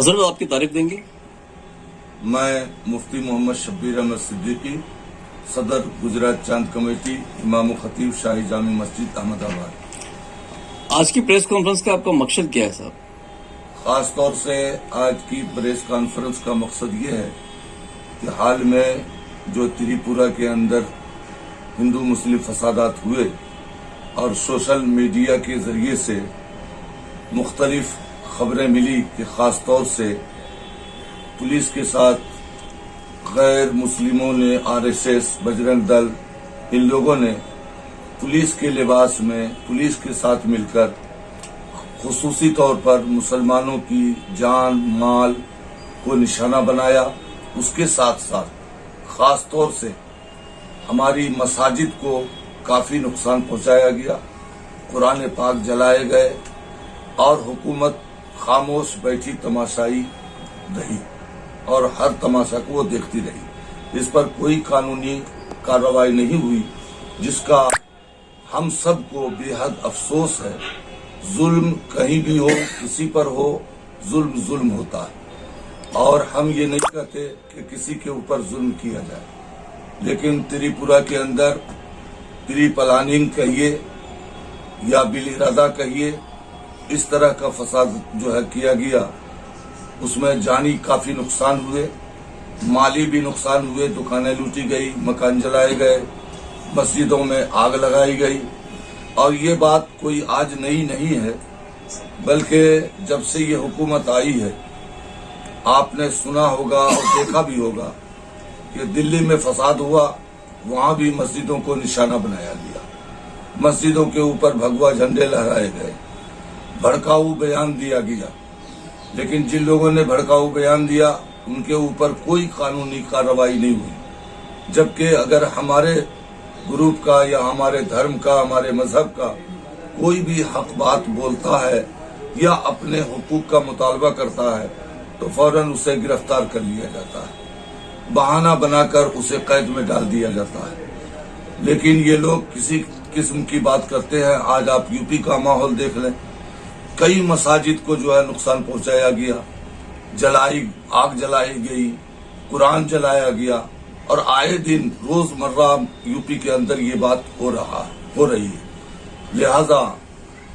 हजरत आपकी तारीफ देंगे। मैं मुफ्ती मोहम्मद शब्बीर अहमद सिद्दीकी, सदर गुजरात चांद कमेटी, इमाम खतीब शाही जामी मस्जिद अहमदाबाद। आज की प्रेस कॉन्फ्रेंस का आपका मकसद क्या है साहब? खास तौर से आज की प्रेस कॉन्फ्रेंस का मकसद ये है कि हाल में जो त्रिपुरा के अंदर हिंदू मुस्लिम फसादात हुए और सोशल मीडिया के जरिए से मुख्तलिफ खबरें मिली कि खास तौर से पुलिस के साथ गैर मुस्लिमों ने, आरएसएस, बजरंग दल, इन लोगों ने पुलिस के लिबास में पुलिस के साथ मिलकर खुसूसी तौर पर मुसलमानों की जान माल को निशाना बनाया। उसके साथ साथ खास तौर से हमारी मसाजिद को काफी नुकसान पहुंचाया गया, कुरान पाक जलाए गए और हुकूमत खामोश बैठी तमाशाई रही और हर तमाशा को वो देखती रही। इस पर कोई कानूनी कार्रवाई नहीं हुई, जिसका हम सबको बेहद अफसोस है। जुल्म कहीं भी हो, किसी पर हो, जुल्म जुल्म होता है और हम ये नहीं कहते कि किसी के ऊपर जुल्म किया जाए, लेकिन त्रिपुरा के अंदर प्री प्लानिंग कहिए या बिल इरादा कहिए, इस तरह का फसाद जो है किया गया, उसमें जानी काफी नुकसान हुए, माली भी नुकसान हुए, दुकानें लूटी गई, मकान जलाए गए, मस्जिदों में आग लगाई गई। और ये बात कोई आज नई नहीं है, बल्कि जब से ये हुकूमत आई है आपने सुना होगा और देखा भी होगा कि दिल्ली में फसाद हुआ, वहां भी मस्जिदों को निशाना बनाया गया, मस्जिदों के ऊपर भगवा झंडे लहराए गए, भड़काऊ बयान दिया गया। लेकिन जिन लोगों ने भड़काऊ बयान दिया उनके ऊपर कोई कानूनी कार्रवाई नहीं हुई, जबकि अगर हमारे ग्रुप का या हमारे धर्म का, हमारे मजहब का कोई भी हक बात बोलता है या अपने हुकूक का मुतालबा करता है तो फौरन उसे गिरफ्तार कर लिया जाता है, बहाना बनाकर उसे कैद में डाल दिया जाता है। लेकिन ये लोग किसी किस्म की बात करते हैं। आज आप यूपी का माहौल देख लें, कई मसाजिद को जो है नुकसान पहुंचाया गया, आग जलाई गई, कुरान जलाया गया और आए दिन रोजमर्रा यूपी के अंदर ये बात हो रही है। लिहाजा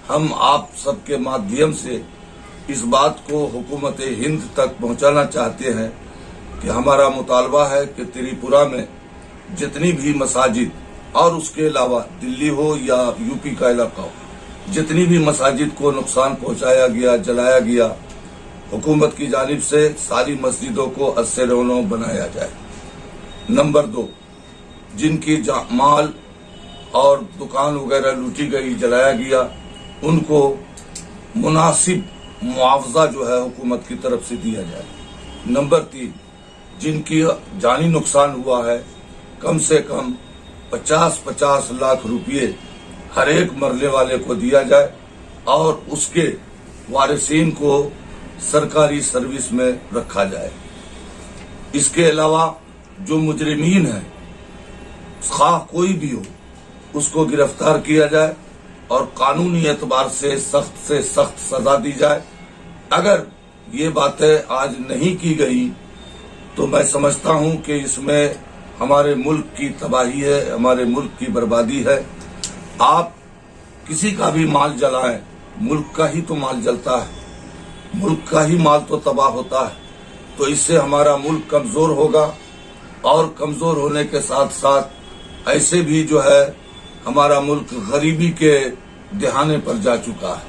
हम आप सबके माध्यम से इस बात को हुकूमत हिंद तक पहुंचाना चाहते हैं कि हमारा मुतालबा है कि त्रिपुरा में जितनी भी मसाजिद और उसके अलावा दिल्ली हो या यूपी का इलाका हो, जितनी भी मसाजिद को नुकसान पहुंचाया गया, जलाया गया, हुकूमत की जानिब से सारी मस्जिदों को अस्से रौनो बनाया जाए। नंबर 2, जिनकी माल और दुकान वगैरह लूटी गई, जलाया गया, उनको मुनासिब मुआवजा जो है हुकूमत की तरफ से दिया जाए। नंबर 3, जिनकी जानी नुकसान हुआ है, कम से कम 50-50 लाख रुपये हर एक मरने वाले को दिया जाए और उसके वारिसीन को सरकारी सर्विस में रखा जाए। इसके अलावा जो मुजरिमीन है, खा कोई भी हो, उसको गिरफ्तार किया जाए और कानूनी एतबार से सख्त सजा दी जाए। अगर ये बातें आज नहीं की गई तो मैं समझता हूं कि इसमें हमारे मुल्क की तबाही है, हमारे मुल्क की बर्बादी है। आप किसी का भी माल जलाएं, मुल्क का ही तो माल जलता है, मुल्क का ही माल तो तबाह होता है। तो इससे हमारा मुल्क कमजोर होगा और कमजोर होने के साथ साथ ऐसे भी जो है हमारा मुल्क गरीबी के दहाने पर जा चुका है।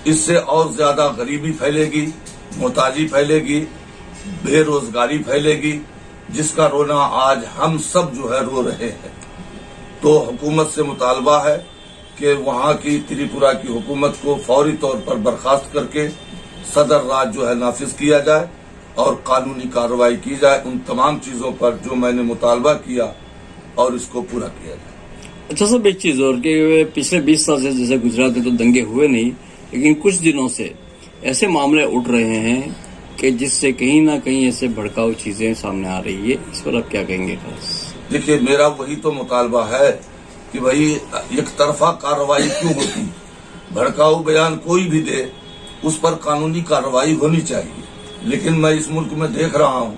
इससे और ज्यादा गरीबी फैलेगी, मोहताजी फैलेगी, बेरोजगारी फैलेगी, जिसका रोना आज हम सब जो है रो रहे हैं। तो हुकूमत से मुतालबा है कि वहां की त्रिपुरा की हुकूमत को फौरी तौर पर बर्खास्त करके सदर राज जो है नाफिज किया जाए और कानूनी कार्रवाई की जाए उन तमाम चीजों पर जो मैंने मुतालबा किया और इसको पूरा किया जाए। अच्छा सब एक चीज और कि पिछले 20 साल से जैसे गुजरात में तो दंगे हुए नहीं, लेकिन कुछ दिनों से ऐसे मामले उठ रहे हैं कि जिससे कहीं ना कहीं ऐसे भड़काऊ चीजें सामने आ रही है। इस पर आप क्या कहेंगे? देखिए, मेरा वही तो मुतालबा है कि भाई एक तरफा कार्रवाई क्यों होती, भड़काऊ बयान कोई भी दे उस पर कानूनी कार्रवाई होनी चाहिए। लेकिन मैं इस मुल्क में देख रहा हूं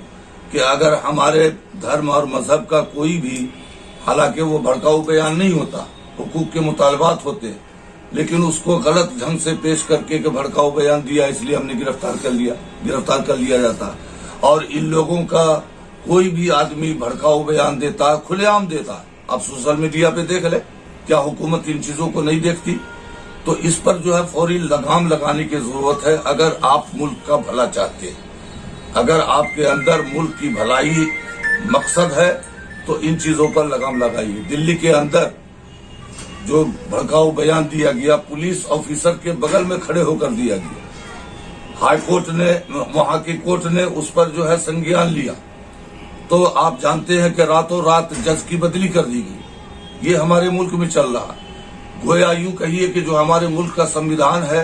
कि अगर हमारे धर्म और मजहब का कोई भी, हालांकि वो भड़काऊ बयान नहीं होता, हुकूक के मुतालबात होते, लेकिन उसको गलत ढंग से पेश करके कि भड़काऊ बयान दिया इसलिए हमने गिरफ्तार कर लिया जाता। और इन लोगों का कोई भी आदमी भड़काऊ बयान देता, खुलेआम देता, आप सोशल मीडिया पे देख ले, क्या हुकूमत इन चीजों को नहीं देखती? तो इस पर जो है फौरी लगाम लगाने की जरूरत है। अगर आप मुल्क का भला चाहते हैं, अगर आपके अंदर मुल्क की भलाई मकसद है, तो इन चीजों पर लगाम लगाइए। दिल्ली के अंदर जो भड़काऊ बयान दिया गया, पुलिस ऑफिसर के बगल में खड़े होकर दिया गया, हाई कोर्ट ने, वहां की कोर्ट ने उस पर जो है संज्ञान लिया, तो आप जानते हैं कि रातों रात जज की बदली कर दी गई। ये हमारे मुल्क में चल रहा है। गोया यूं कहिए कि जो हमारे मुल्क का संविधान है,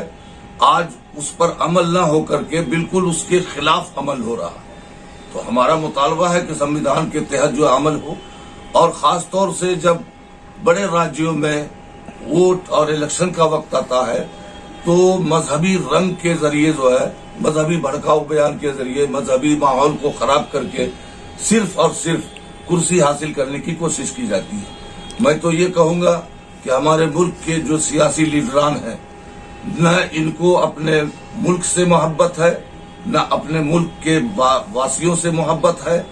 आज उस पर अमल न होकर के बिल्कुल उसके खिलाफ अमल हो रहा है। तो हमारा मुतालबा है कि संविधान के तहत जो अमल हो, और खास तौर से जब बड़े राज्यों में वोट और इलेक्शन का वक्त आता है, तो मजहबी रंग के जरिए जो है, मजहबी भड़काऊ बयान के जरिए मजहबी माहौल को खराब करके सिर्फ और सिर्फ कुर्सी हासिल करने की कोशिश की जाती है। मैं तो ये कहूंगा कि हमारे मुल्क के जो सियासी लीडरान हैं, न इनको अपने मुल्क से मोहब्बत है, न अपने मुल्क के वासियों से मोहब्बत है,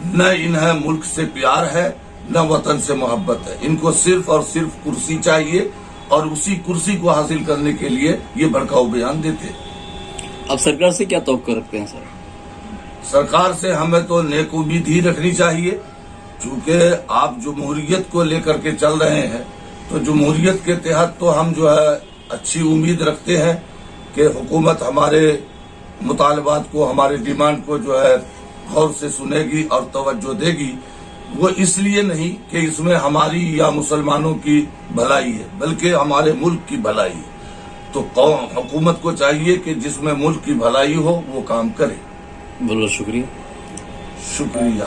न इन्हें मुल्क से प्यार है, न वतन से मोहब्बत है। इनको सिर्फ और सिर्फ कुर्सी चाहिए, और उसी कुर्सी को हासिल करने के लिए ये भड़काऊ बयान देते। अब सरकार से क्या तवक्को रखते हैं सर? सरकार से हमें तो नेक उम्मीद ही रखनी चाहिए, चूंकि आप जमहूरियत को लेकर के चल रहे हैं, तो जमहूरियत के तहत तो हम जो है अच्छी उम्मीद रखते हैं कि हुकूमत हमारे मुतालबात को, हमारे डिमांड को जो है गौर से सुनेगी और तवज्जो देगी। वो इसलिए नहीं कि इसमें हमारी या मुसलमानों की भलाई है, बल्कि हमारे मुल्क की भलाई है। तो हुकूमत को चाहिए कि जिसमें मुल्क की भलाई हो वो काम करे। बहुत शुक्रिया। शुक्रिया।